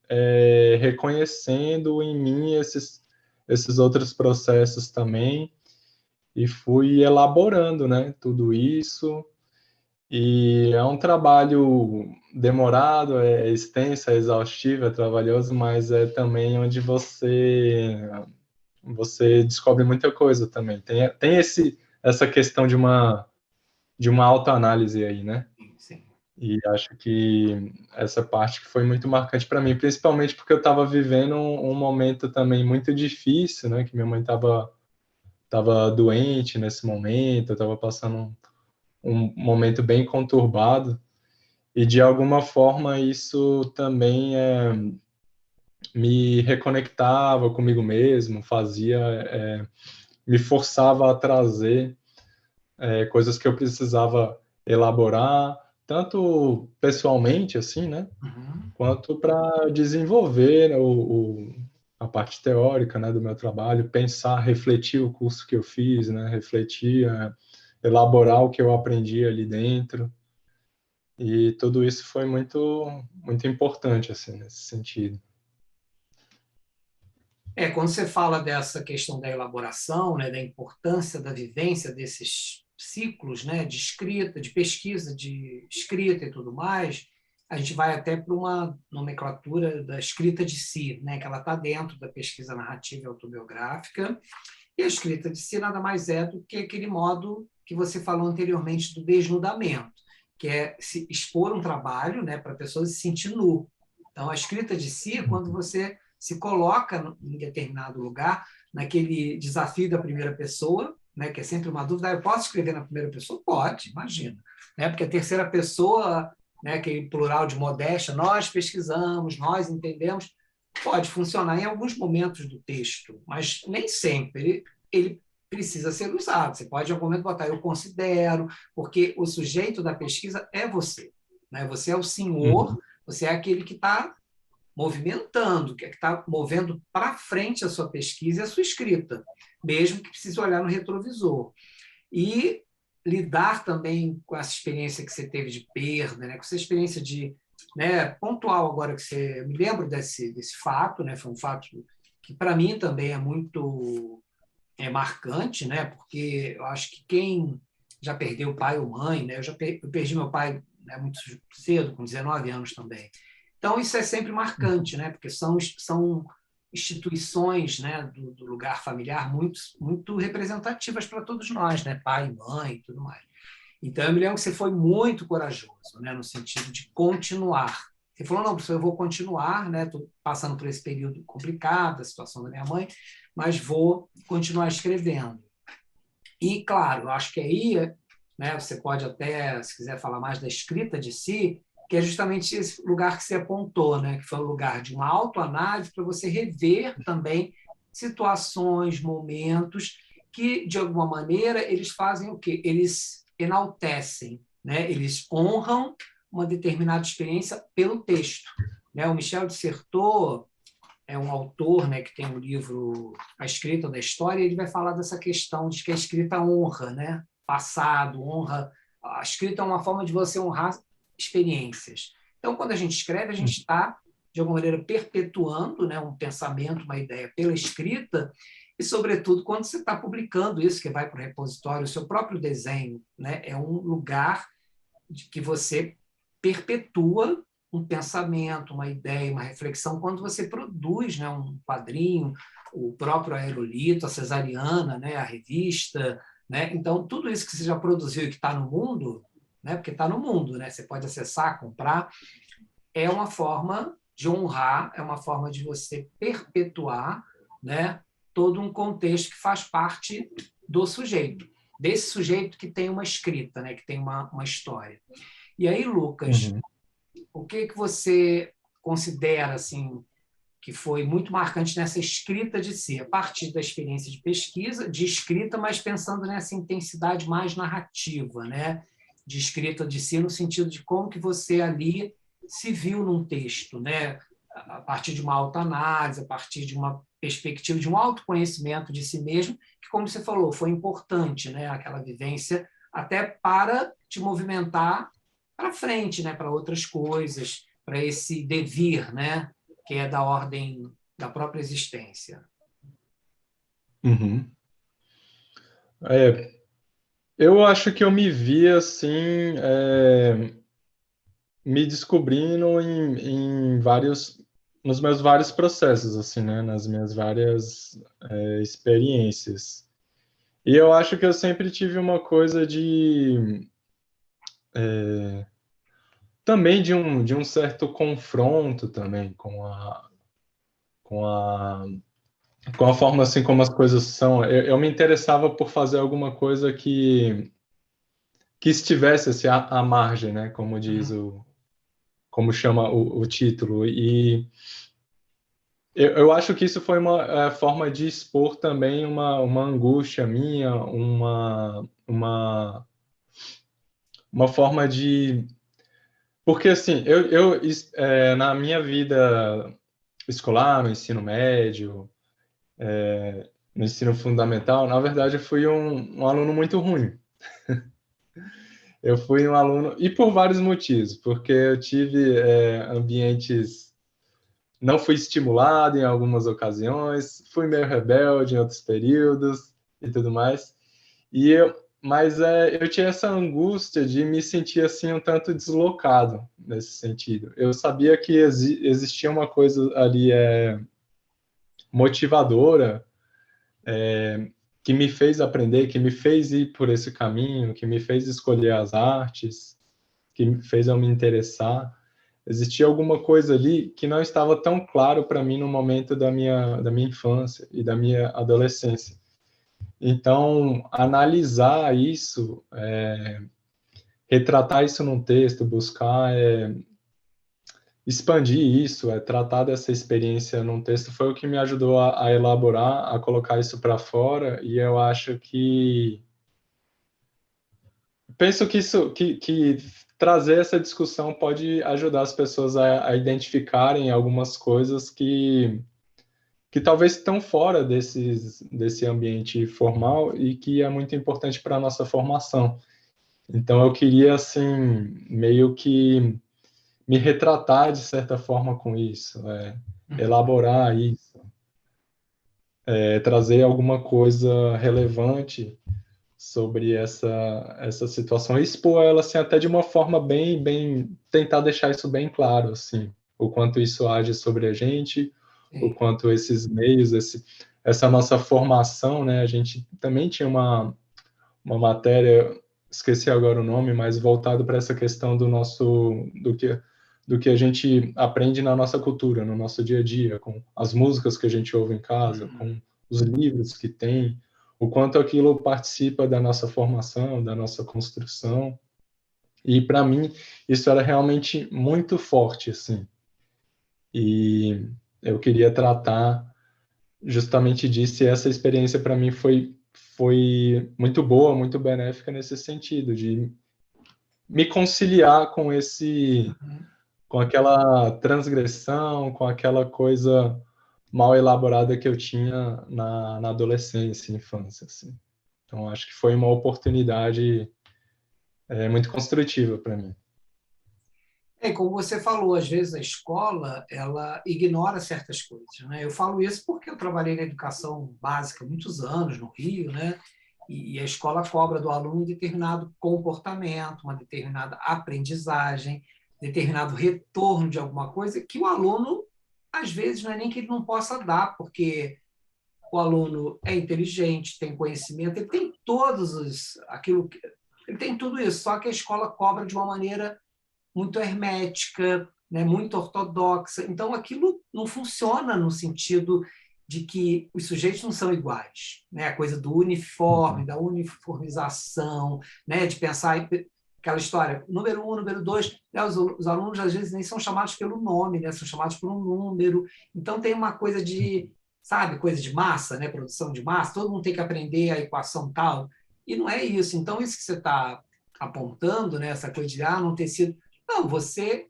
reconhecendo em mim esses outros processos também, e fui elaborando, né, tudo isso. E é um trabalho demorado, é extenso, é exaustivo, é trabalhoso, mas é também onde você descobre muita coisa também. Tem essa questão de uma autoanálise aí, né? Sim. E acho que essa parte que foi muito marcante para mim, principalmente porque eu estava vivendo um momento também muito difícil, né? Que minha mãe estava doente nesse momento, eu estava passando um momento bem conturbado, e de alguma forma isso também me reconectava comigo mesmo, me forçava a trazer coisas que eu precisava elaborar, tanto pessoalmente, assim, né, Uhum. quanto para desenvolver, né, a parte teórica, né, do meu trabalho, pensar, refletir o curso que eu fiz, né, refletir, elaborar o que eu aprendi ali dentro. E tudo isso foi muito, muito importante, assim, nesse sentido. Quando você fala dessa questão da elaboração, né, da importância da vivência desses ciclos, né, de escrita, de pesquisa, de escrita e tudo mais, a gente vai até para uma nomenclatura da escrita de si, né, que ela está dentro da pesquisa narrativa e autobiográfica. E a escrita de si nada mais é do que aquele modo que você falou anteriormente do desnudamento, que é se expor um trabalho, né, para a pessoa se sentir nu. Então, a escrita de si é quando você se coloca em determinado lugar, naquele desafio da primeira pessoa, né, que é sempre uma dúvida, eu posso escrever na primeira pessoa? Pode, imagina. Né, porque a terceira pessoa, né, aquele plural de modéstia, nós pesquisamos, nós entendemos, pode funcionar em alguns momentos do texto, mas nem sempre ele precisa ser usado. Você pode, em algum momento, botar eu considero, porque o sujeito da pesquisa é você. Né? Você é o senhor, Uhum. você é aquele que está movimentando, que está movendo para frente a sua pesquisa e a sua escrita, mesmo que precise olhar no retrovisor. E lidar também com essa experiência que você teve de perda, né? Com essa experiência de, né, pontual agora que você me lembro desse fato, né? Foi um fato que para mim também é muito marcante, né? Porque eu acho que quem já perdeu pai ou mãe, né? Eu perdi meu pai, né, muito cedo, com 19 anos também. Então isso é sempre marcante, né? Porque são instituições, né, do lugar familiar muito representativas para todos nós, né? Pai, mãe, e tudo mais. Então, eu me lembro que você foi muito corajoso, né, no sentido de continuar. Você falou, não, professor, eu vou continuar, né, estou passando por esse período complicado, a situação da minha mãe, mas vou continuar escrevendo. E, claro, eu acho que aí, né, você pode até, se quiser falar mais da escrita de si, que é justamente esse lugar que você apontou, né, que foi o lugar de uma autoanálise para você rever também situações, momentos que, de alguma maneira, eles fazem o quê? Eles enaltecem, né? Eles honram uma determinada experiência pelo texto. Né? O Michel de Certeau é um autor, né, que tem um livro A Escrita da História, e ele vai falar dessa questão de que a escrita honra, né? Passado, honra. A escrita é uma forma de você honrar experiências. Então, quando a gente escreve, a gente está, de alguma maneira, perpetuando, né, um pensamento, uma ideia pela escrita, e, sobretudo, quando você está publicando isso, que vai para o repositório, o seu próprio desenho, né, é um lugar de que você perpetua um pensamento, uma ideia, uma reflexão quando você produz, né, um quadrinho, o próprio Aerolito, a Cesariana, né, a revista, né? Então tudo isso que você já produziu e que está no mundo, né, porque está no mundo, né, você pode acessar, comprar, é uma forma de honrar, é uma forma de você perpetuar, né, todo um contexto que faz parte do sujeito, desse sujeito que tem uma escrita, né, que tem uma história. E aí, Lucas, Uhum. o que você considera assim que foi muito marcante nessa escrita de si, a partir da experiência de pesquisa, de escrita, mas pensando nessa intensidade mais narrativa, né? De escrita de si, no sentido de como que você ali se viu num texto, né? A partir de uma autoanálise, a partir de uma perspectiva de um autoconhecimento de si mesmo, que, como você falou, foi importante, né? Aquela vivência até para te movimentar para frente, né? Para outras coisas, para esse devir, né? Que é da ordem da própria existência. Uhum. Eu acho que eu me vi assim, me descobrindo nos meus vários processos, assim, né? Nas minhas várias experiências. E eu acho que eu sempre tive uma coisa também de um certo confronto também com a, com a forma assim como as coisas são. Eu me interessava por fazer alguma coisa que estivesse assim, à margem, né? Como diz como chama o título. E eu acho que isso foi uma forma de expor também uma angústia minha, uma forma de... Porque, assim, na minha vida escolar, no ensino médio, no ensino fundamental, na verdade, eu fui um aluno muito ruim. Eu fui um aluno, e por vários motivos, porque eu tive ambientes... Não fui estimulado em algumas ocasiões, fui meio rebelde em outros períodos e tudo mais. Mas eu tinha essa angústia de me sentir assim um tanto deslocado nesse sentido. Eu sabia que existia uma coisa ali motivadora, que me fez aprender, que me fez ir por esse caminho, que me fez escolher as artes, que me fez eu me interessar. Existia alguma coisa ali que não estava tão claro para mim no momento da minha infância e da minha adolescência. Então, analisar isso, retratar isso num texto, buscar expandir isso, tratar dessa experiência num texto foi o que me ajudou a elaborar, a colocar isso para fora, e eu acho que penso que que trazer essa discussão pode ajudar as pessoas a identificarem algumas coisas que talvez estão fora desse ambiente formal e que é muito importante para a nossa formação. Então, eu queria, assim, meio que me retratar de certa forma com isso, elaborar isso, trazer alguma coisa relevante sobre essa situação, e expor ela assim, até de uma forma bem, tentar deixar isso bem claro, assim, o quanto isso age sobre a gente, o Sim. quanto esses meios, essa nossa formação, né, a gente também tinha uma matéria, esqueci agora o nome, mas voltado para essa questão do que a gente aprende na nossa cultura, no nosso dia a dia, com as músicas que a gente ouve em casa, com os livros que tem, o quanto aquilo participa da nossa formação, da nossa construção. E para mim isso era realmente muito forte, assim. E eu queria tratar justamente disso, e essa experiência para mim foi muito boa, muito benéfica nesse sentido, de me conciliar com aquela transgressão, com aquela coisa mal elaborada que eu tinha na adolescência, infância, assim. Então, acho que foi uma oportunidade muito construtiva para mim. Como você falou, às vezes a escola ela ignora certas coisas, né? Eu falo isso porque eu trabalhei na educação básica há muitos anos no Rio, né? E a escola cobra do aluno um determinado comportamento, uma determinada aprendizagem, determinado retorno de alguma coisa que o aluno, às vezes, não é nem que ele não possa dar, porque o aluno é inteligente, tem conhecimento, ele tem ele tem tudo isso, só que a escola cobra de uma maneira muito hermética, né, muito ortodoxa. Então, aquilo não funciona no sentido de que os sujeitos não são iguais. Né? A coisa do uniforme, da uniformização, né, de pensar aquela história, número 1, número 2, né? Os alunos às vezes nem são chamados pelo nome, né? São chamados por um número. Então tem uma coisa de, sabe, coisa de massa, né? Produção de massa, todo mundo tem que aprender a equação tal. E não é isso. Então, isso que você está apontando, né? Essa coisa de não ter sido. Não, você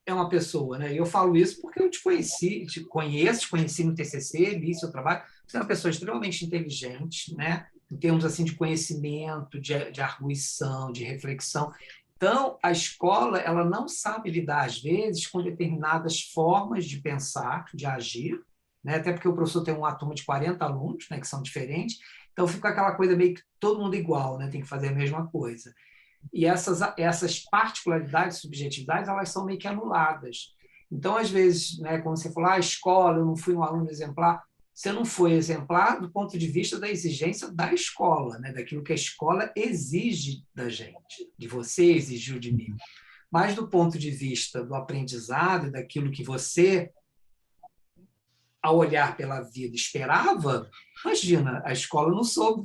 é uma pessoa, né? E eu falo isso porque eu te conheci, te conheci no TCC, li seu trabalho. Você é uma pessoa extremamente inteligente, né? Em termos assim de conhecimento, de arguição, de reflexão. Então, a escola ela não sabe lidar às vezes com determinadas formas de pensar, de agir, né? Até porque o professor tem uma turma de 40 alunos, né, que são diferentes. Então fica aquela coisa meio que todo mundo igual, né? Tem que fazer a mesma coisa. E essas particularidades, subjetividades, elas são meio que anuladas. Então, às vezes, né, quando você falou, a escola, eu não fui um aluno exemplar, você não foi exemplar do ponto de vista da exigência da escola, né, daquilo que a escola exige da gente, de você exigiu de mim. Mas do ponto de vista do aprendizado e daquilo que você, ao olhar pela vida, esperava, imagina, a escola não soube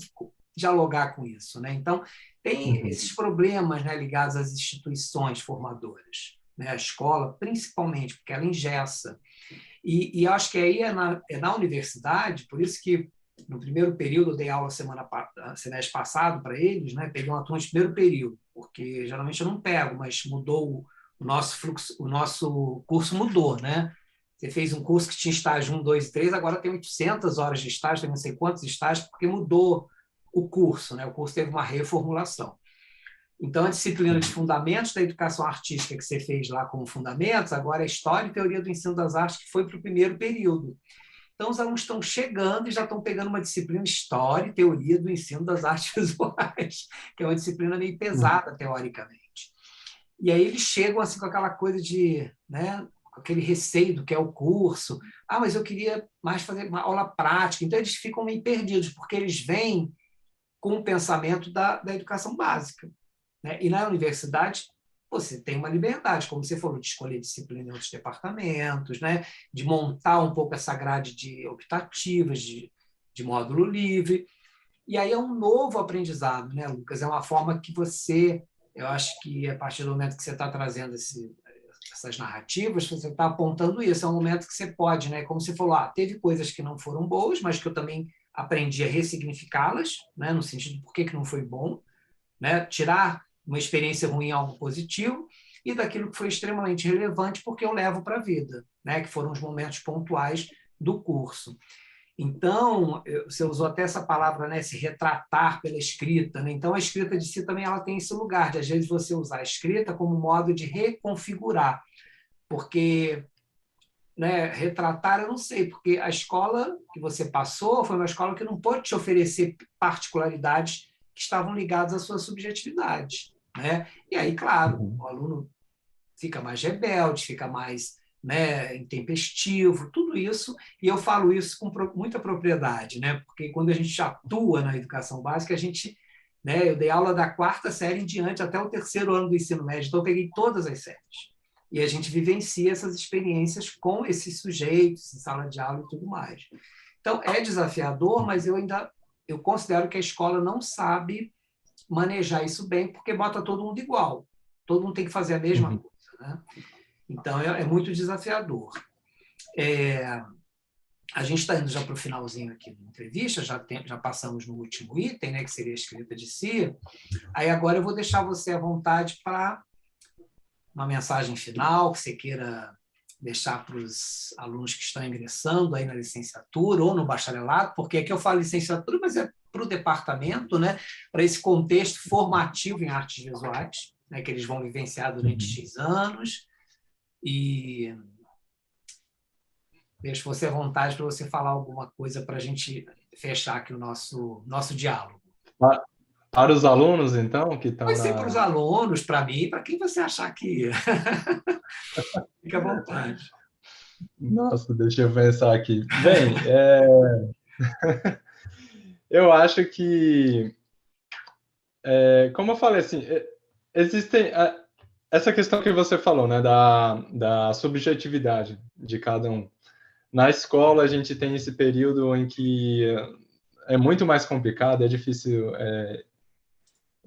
dialogar com isso, né? Então, tem esses problemas, né, ligados às instituições formadoras, né? A escola, principalmente, porque ela engessa. E acho que aí é na universidade, por isso que no primeiro período eu dei aula semestre passado para eles, né? Peguei uma turma de primeiro período, porque geralmente eu não pego, mas mudou o nosso fluxo, o nosso curso mudou, né? Você fez um curso que tinha estágio 1, 2 e 3, agora tem 800 horas de estágio, tem não sei quantos estágios, porque mudou o curso, né? O curso teve uma reformulação. Então, a disciplina de fundamentos da educação artística que você fez lá como fundamentos, agora é História e Teoria do Ensino das Artes, que foi para o primeiro período. Então, os alunos estão chegando e já estão pegando uma disciplina História e Teoria do Ensino das Artes Visuais, que é uma disciplina meio pesada, teoricamente. E aí eles chegam assim com aquela coisa de, né, com aquele receio do que é o curso. Mas eu queria mais fazer uma aula prática. Então, eles ficam meio perdidos, porque eles vêm com o pensamento da educação básica, né? E na universidade, você tem uma liberdade, como você falou, de escolher disciplina em outros departamentos, né? De montar um pouco essa grade de optativas, de módulo livre. E aí é um novo aprendizado, né, Lucas? É uma forma que você, eu acho que a partir do momento que você está trazendo essas narrativas, você está apontando isso. É um momento que você pode, né? Como você falou, teve coisas que não foram boas, mas que eu também aprendi a ressignificá-las, né? No sentido de por que não foi bom, né? Tirar uma experiência ruim algo positivo e daquilo que foi extremamente relevante porque eu levo para a vida, né? Que foram os momentos pontuais do curso. Então, você usou até essa palavra, né, se retratar pela escrita, né? Então, a escrita de si também ela tem esse lugar de, às vezes, você usar a escrita como modo de reconfigurar, porque, né, retratar eu não sei, porque a escola que você passou foi uma escola que não pôde te oferecer particularidades que estavam ligadas à sua subjetividade, né? E aí, claro, o aluno fica mais rebelde, fica mais, né, intempestivo, tudo isso, e eu falo isso com muita propriedade, né? Porque quando a gente atua na educação básica, a gente, né, eu dei aula da quarta série em diante até o terceiro ano do ensino médio, então eu peguei todas as séries. E a gente vivencia essas experiências com esses sujeitos, em sala de aula e tudo mais. Então, é desafiador, mas eu considero que a escola não sabe manejar isso bem, porque bota todo mundo igual. Todo mundo tem que fazer a mesma coisa, né? Então, é muito desafiador. A gente está indo já para o finalzinho aqui da entrevista, já passamos no último item, né, que seria a escrita de si. Aí agora eu vou deixar você à vontade para uma mensagem final que você queira deixar para os alunos que estão ingressando aí na licenciatura ou no bacharelado, porque aqui eu falo licenciatura, mas é para o departamento, né, para esse contexto formativo em artes visuais, né, que eles vão vivenciar durante X anos. E deixo você à vontade para você falar alguma coisa para a gente fechar aqui o nosso diálogo. Para os alunos, então, que estão Pode ser para os alunos, para mim, para quem você achar que fica à vontade. Nossa, deixa eu pensar aqui. Bem, eu acho que, como eu falei, assim, existem essa questão que você falou, né, da subjetividade de cada um. Na escola, a gente tem esse período em que é muito mais complicado, é difícil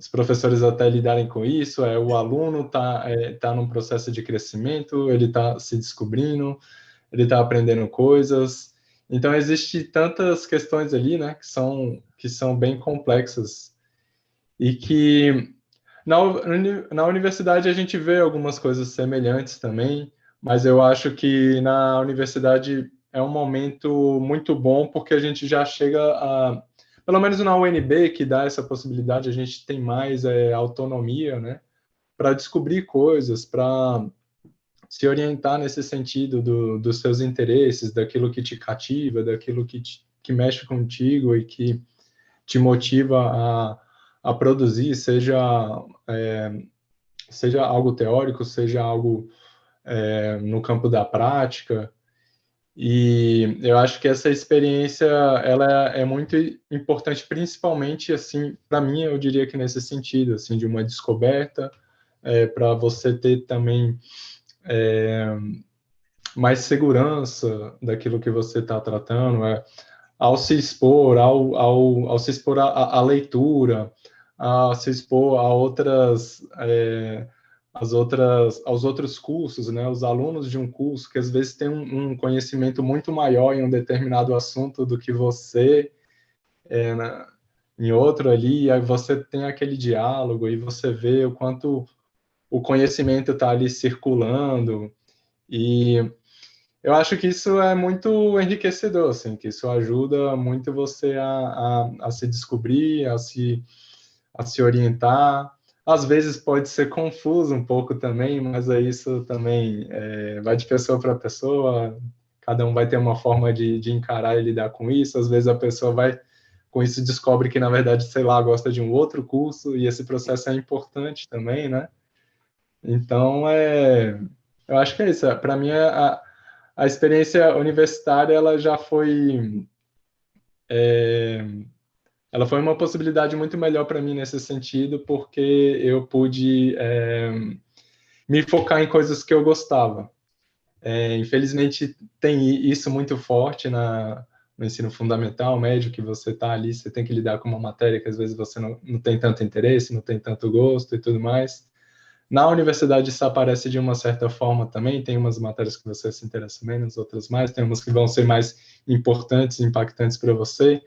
os professores até lidarem com isso, o aluno tá num processo de crescimento, ele está se descobrindo, ele está aprendendo coisas. Então, existe tantas questões ali, né, que são bem complexas e que na universidade a gente vê algumas coisas semelhantes também, mas eu acho que na universidade é um momento muito bom porque a gente já chega a, pelo menos na UNB, que dá essa possibilidade, a gente tem mais autonomia, né, para descobrir coisas, para se orientar nesse sentido dos seus interesses, daquilo que te cativa, daquilo que mexe contigo e que te motiva a produzir, seja algo teórico, seja algo no campo da prática. E eu acho que essa experiência ela é muito importante, principalmente assim, para mim, eu diria que nesse sentido, assim, de uma descoberta, para você ter também mais segurança daquilo que você está tratando, ao se expor, ao se expor à leitura, a se expor a aos outros cursos, né? Os alunos de um curso que às vezes têm um conhecimento muito maior em um determinado assunto do que você, em outro ali, e aí você tem aquele diálogo e você vê o quanto o conhecimento está ali circulando, e eu acho que isso é muito enriquecedor, assim, que isso ajuda muito você a se descobrir, a se orientar. Às vezes pode ser confuso um pouco também, mas isso também vai de pessoa para pessoa, cada um vai ter uma forma de encarar e lidar com isso. Às vezes a pessoa vai, com isso, descobre que, na verdade, sei lá, gosta de um outro curso, e esse processo é importante também, né? Então, eu acho que é isso. Para mim, a experiência universitária ela já foi ela foi uma possibilidade muito melhor para mim nesse sentido, porque eu pude me focar em coisas que eu gostava. Infelizmente tem isso muito forte no ensino fundamental, médio, que você está ali, você tem que lidar com uma matéria que às vezes você não tem tanto interesse, não tem tanto gosto e tudo mais. Na universidade isso aparece de uma certa forma também, tem umas matérias que você se interessa menos, outras mais, tem umas que vão ser mais importantes, impactantes para você.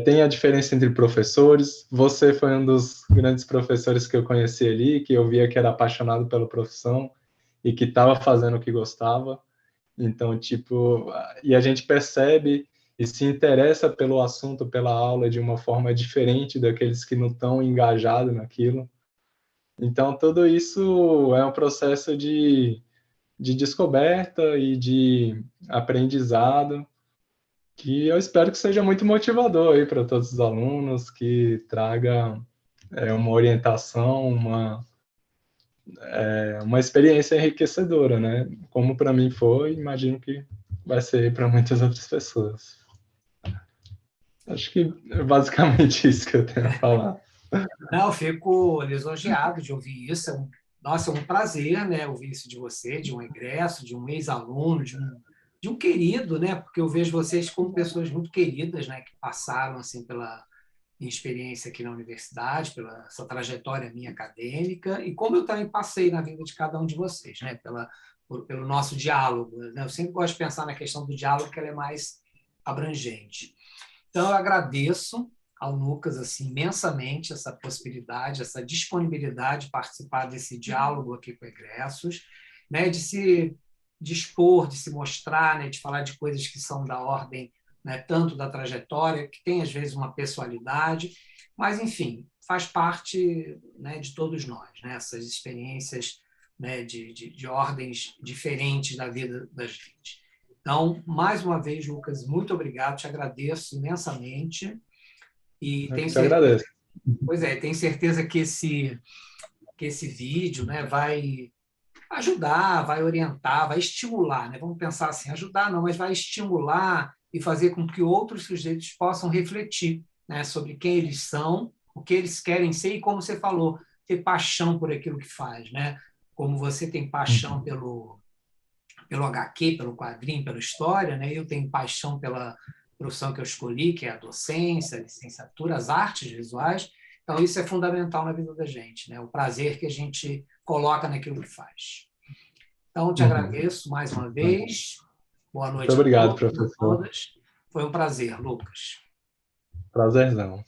Tem a diferença entre professores, você foi um dos grandes professores que eu conheci ali, que eu via que era apaixonado pela profissão e que estava fazendo o que gostava, então, tipo, e a gente percebe e se interessa pelo assunto, pela aula, de uma forma diferente daqueles que não estão engajados naquilo. Então, tudo isso é um processo de descoberta e de aprendizado que eu espero que seja muito motivador aí para todos os alunos, que traga uma orientação, uma experiência enriquecedora, né? Como para mim foi, imagino que vai ser para muitas outras pessoas. Acho que é basicamente isso que eu tenho a falar. Não, eu fico lisonjeado de ouvir isso. Nossa, é um prazer, né, ouvir isso de você, de um egresso, de um ex-aluno, de um querido, né? Porque eu vejo vocês como pessoas muito queridas, né, que passaram assim pela minha experiência aqui na universidade, pela essa trajetória minha acadêmica e como eu também passei na vida de cada um de vocês, né? Pelo nosso diálogo, né? Eu sempre gosto de pensar na questão do diálogo, que ela é mais abrangente. Então, eu agradeço ao Lucas assim, imensamente essa possibilidade, essa disponibilidade de participar desse diálogo aqui com egressos, né, de se dispor, de se mostrar, né, de falar de coisas que são da ordem, né, tanto da trajetória, que tem às vezes uma pessoalidade, mas, enfim, faz parte, né, de todos nós, né, essas experiências, né, de ordens diferentes da vida da gente. Então, mais uma vez, Lucas, muito obrigado, te agradeço imensamente e Eu tenho que te certeza, agradeço. pois é, tenho certeza que esse vídeo, né, vai ajudar, vai orientar, vai estimular, né? Vamos pensar assim, ajudar não, mas vai estimular e fazer com que outros sujeitos possam refletir, né, sobre quem eles são, o que eles querem ser e, como você falou, ter paixão por aquilo que faz, né? Como você tem paixão pelo HQ, pelo quadrinho, pela história, né? Eu tenho paixão pela profissão que eu escolhi, que é a docência, a licenciatura, as artes visuais. Então, isso é fundamental na vida da gente, né? O prazer que a gente coloca naquilo que faz. Então, te agradeço mais uma vez. Boa noite Muito obrigado, a todos e a professor. todas. Foi um prazer, Lucas. Prazerzão.